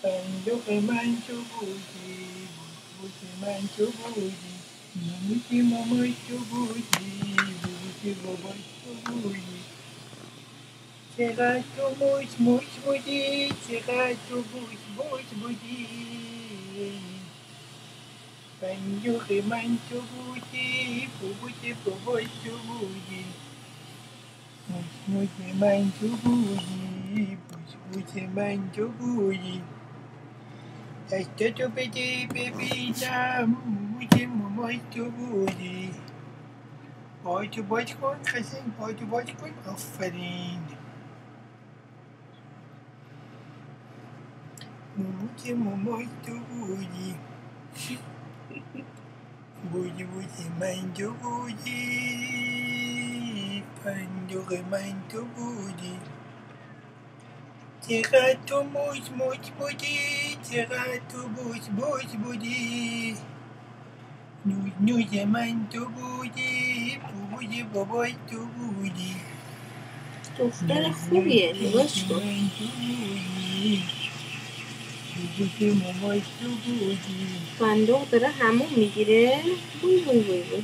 صندوق من تو بودی، بود من تو بودی، ماموتی مامای تو بودی، بودی بابای تو بودی. چقدر تو موش موش بودی، چقدر تو بوش بوش بودی. صندوق من تو بودی، بودی بابای تو بودی. موش موش من تو بودی، بوش بوش من تو بودی. دستتو بده ببینم، موش مامای تو بودی. پایتو باز کن قشنگ، پایتو باز کن. آفرین. موش مامای تو بودی، بودی بودی من تو بودی. صندوق من تو بودی. چقدر تو موش موش بودی، چقدر تو بوش بوش بودی. نوش نوش من تو بودی، بودی بابای تو بودی. دختر خوبیه، نگاش کن. من تو بودی، بودی مامای تو بودی. صندوق داره همون میگیره. بوی بوی بوی بوی.